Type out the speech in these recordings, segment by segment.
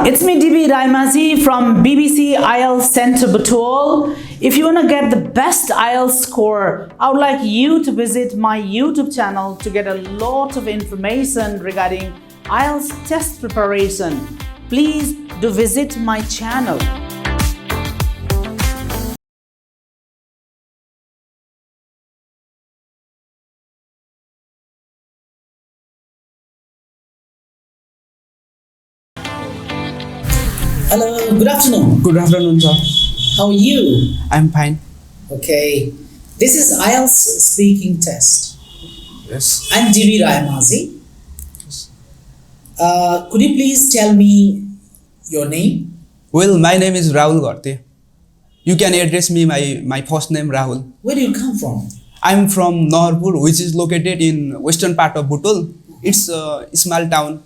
It's me, RAYAMAJHI from BBC IELTS Center Butwal. If you want to get the best IELTS score, I would like you to visit my YouTube channel to get a lot of information regarding IELTS test preparation. Please do visit my channel. Hello, good afternoon. Good afternoon, sir. How are you? I'm fine. Okay, this is IELTS speaking test. Yes. I'm RAYAMAJHI. Could you please tell me your name? Well, my name is Rahul Garte. You can address me my first name Rahul. Where do you come from? I'm from Naharpur, which is located in western part of Butwal. It's a small town.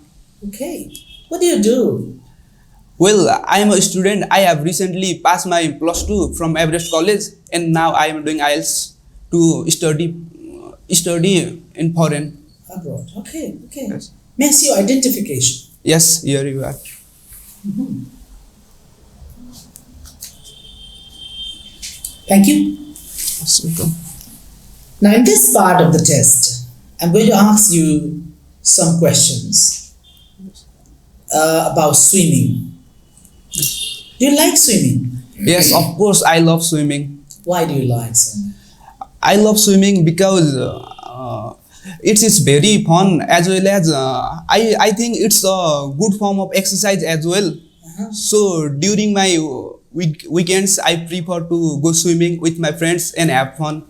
Okay, what do you do? Well, I am a student. I have recently passed my +2 from Everest College, and now I am doing IELTS to study in foreign. Abroad. Okay. Yes. May I see your identification? Yes, here you are. Thank you. Yes, welcome. Now, in this part of the test, I'm going to ask you some questions about swimming. Do you like swimming? Yes, of course, I love swimming. Why do you like swimming? I love swimming because it is very fun, as well as I think it's a good form of exercise as well. So during my weekends, I prefer to go swimming with my friends and have fun.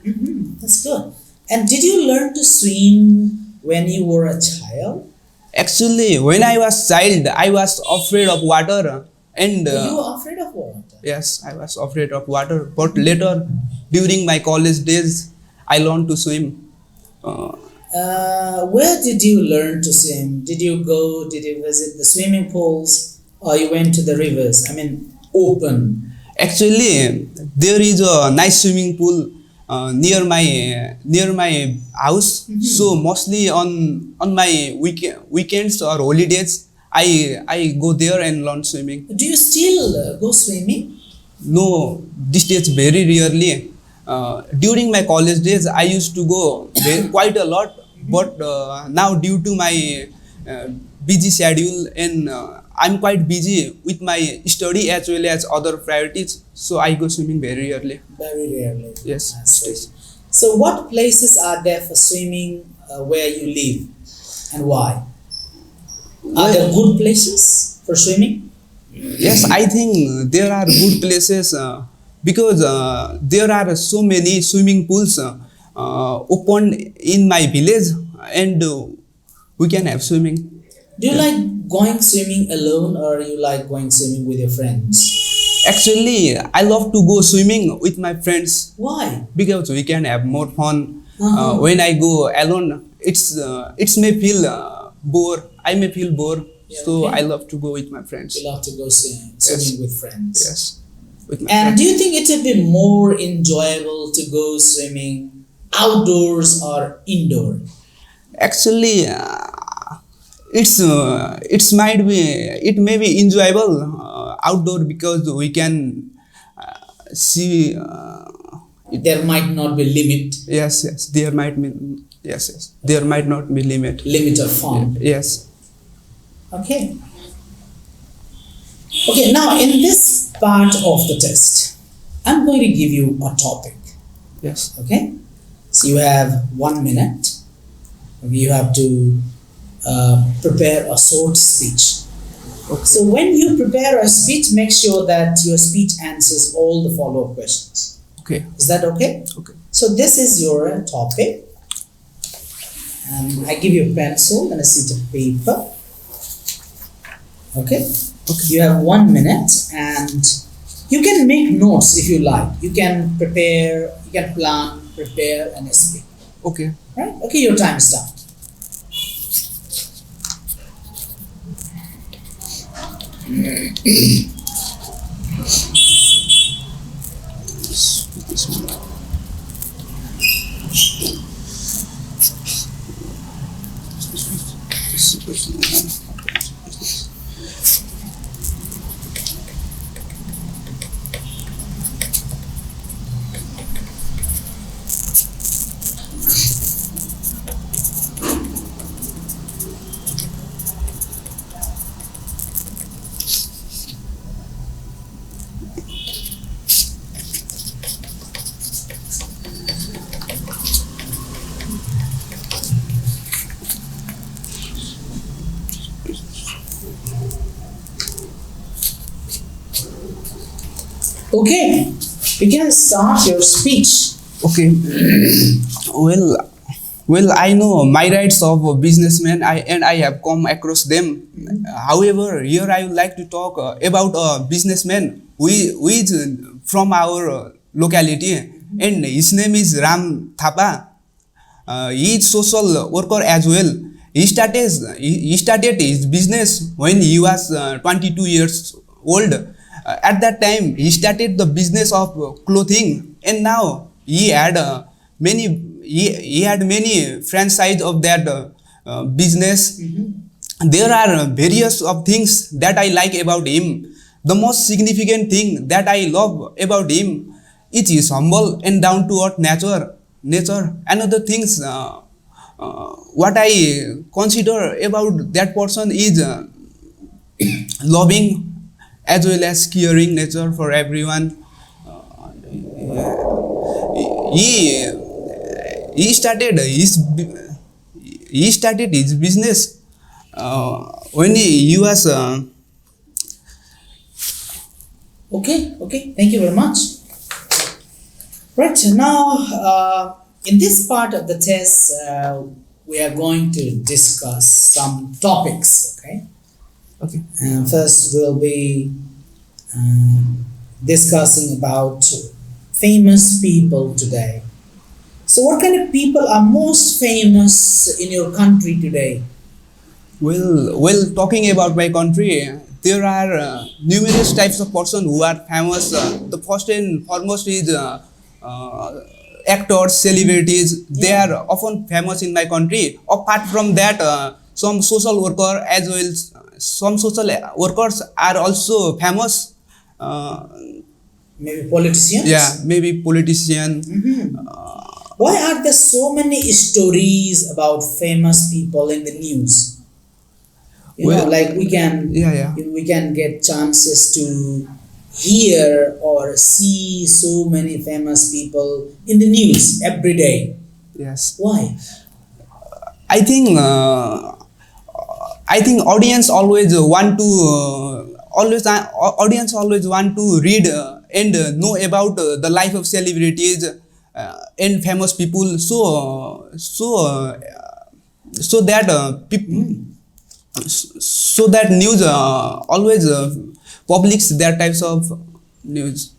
That's good. And did you learn to swim when you were a child? Actually, when I was child, I was afraid of water. And you were afraid of water? Yes, I was afraid of water. But later, during my college days, I learned to swim. Where did you learn to swim? Did you visit the swimming pools, or you went to the rivers? I mean, open. Actually, there is a nice swimming pool near my house. So mostly on my weekends or holidays, I go there and learn swimming. Do you still go swimming? No, these days very rarely. During my college days, I used to go quite a lot, but now due to my busy schedule and I'm quite busy with my study as well as other priorities, so I go swimming very rarely. Very rarely. Yes. So what places are there for swimming where you live, and why? Are there good places for swimming? Yes, I think there are good places because there are so many swimming pools opened in my village, and we can have swimming. Do you like going swimming alone, or you like going swimming with your friends? Actually, I love to go swimming with my friends. Why? Because we can have more fun. When I go alone, it may feel bored. I may feel bored. Yeah, so okay. I love to go with my friends. You love to go swimming with friends. Yes. With my And friends. do you think it would be more enjoyable to go swimming outdoors or indoor? Actually, it may be enjoyable outdoor because we can see. There might not be limit. Yes. There might be. Yes. There might not be limit. Limit of fun. Yes. Okay. Okay, now in this part of the test, I'm going to give you a topic. Yes. Okay? So you have 1 minute. You have to prepare a short speech. Okay. So when you prepare a speech, make sure that your speech answers all the follow-up questions. Okay. Is that okay? Okay. So this is your topic. I give you a pencil and a sheet of paper. Okay? You have 1 minute, and you can make notes if you like. You can prepare, you can plan, prepare, and speak. Okay. Right? Okay, your time starts. Okay, you can start your speech. Okay. Well, I know my rights of a businessman, and I have come across them. However, here I would like to talk about a businessman who is from our locality, and his name is Ram Thapa. He is social worker as well. He started his business when he was 22 years old. At that time, he started the business of clothing, and now he had he had many franchise of that business. There are various of things that I like about him. The most significant thing that I love about him is his humble and down to earth nature. Another things what I consider about that person is loving as well as caring nature for everyone. He started his business when he was Okay, thank you very much. Right, now in this part of the test, we are going to discuss some topics, okay? okay. First, we'll be discussing about famous people today. So, what kind of people are most famous in your country today? Well, talking about my country, there are numerous types of person who are famous. The first and foremost is actors, celebrities. They are often famous in my country. Apart from that, some social worker as well. Some social workers are also famous. Maybe politicians? Yeah, maybe politician. Why are there so many stories about famous people in the news? You know, like we can get chances to hear or see so many famous people in the news every day. Yes. Why? I think audience always want to read and know about the life of celebrities and famous people. So that news always publish that types of news.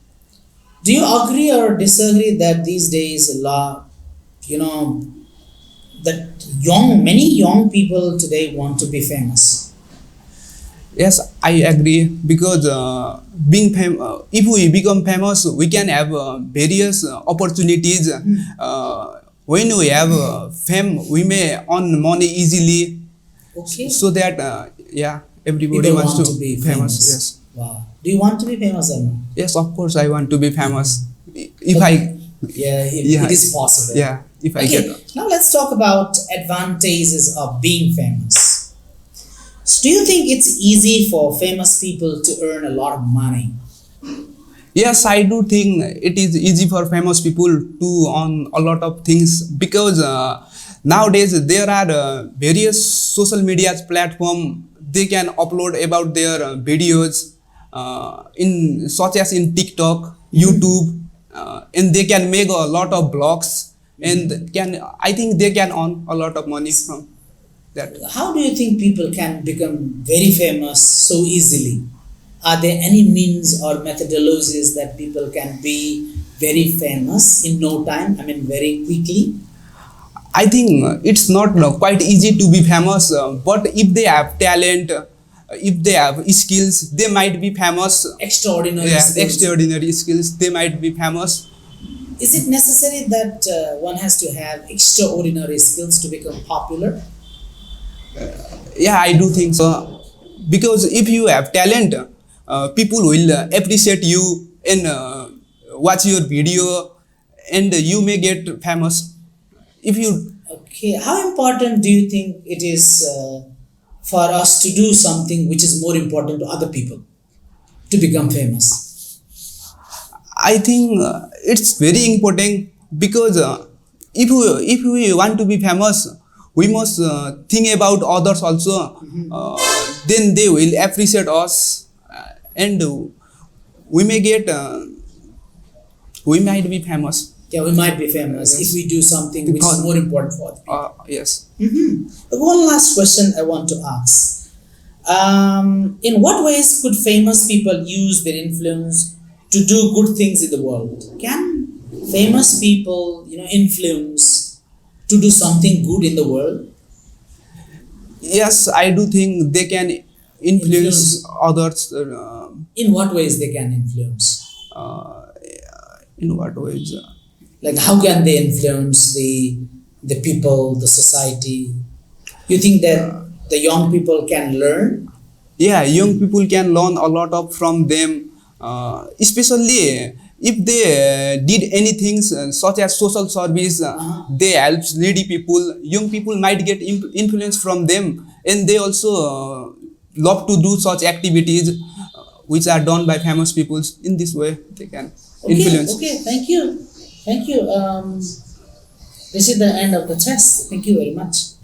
Do you agree or disagree that these days, that many young people today want to be famous? Yes, I agree, because if we become famous, we can have various opportunities. When we have fame, we may earn money easily. Okay. So that everybody People wants want to be famous. Yes. Wow. Do you want to be famous or not? Yes, of course I want to be famous. If it is possible. Yeah, if I Okay. get. Now let's talk about advantages of being famous. So do you think it's easy for famous people to earn a lot of money? Yes, I do think it is easy for famous people to earn a lot of things, because nowadays there are various social media platform. They can upload about their videos in such as in TikTok, YouTube, and they can make a lot of blogs, and I think they can earn a lot of money from that. How do you think people can become very famous so easily? Are there any means or methodologies that people can be very famous in no time? I mean, very quickly? I think it's not quite easy to be famous, but if they have talent, if they have skills, they might be famous. Extraordinary skills. Extraordinary skills, they might be famous. Is it necessary that one has to have extraordinary skills to become popular? Yeah, I do think so. Because if you have talent, people will appreciate you and watch your video, and you may get famous. If you Okay, how important do you think it is for us to do something which is more important to other people to become famous? I think it's very important, because if we want to be famous, we must think about others also. Then they will appreciate us, and we may get we might be famous. Yeah, we might be famous if we do something which is more important for the people. Yes. One last question I want to ask. In what ways could famous people use their influence to do good things in the world? Can famous people, influence to do something good in the world? Yes, I do think they can influence others. In what ways they can influence? In what ways? Like how can they influence the people, the society? You think that the young people can learn? Yeah, young people can learn a lot from them, especially if they did anything such as social service. They help needy people. Young people might get influence from them, and they also love to do such activities which are done by famous people. In this way, they can influence. Okay, thank you. This is the end of the test. Thank you very much.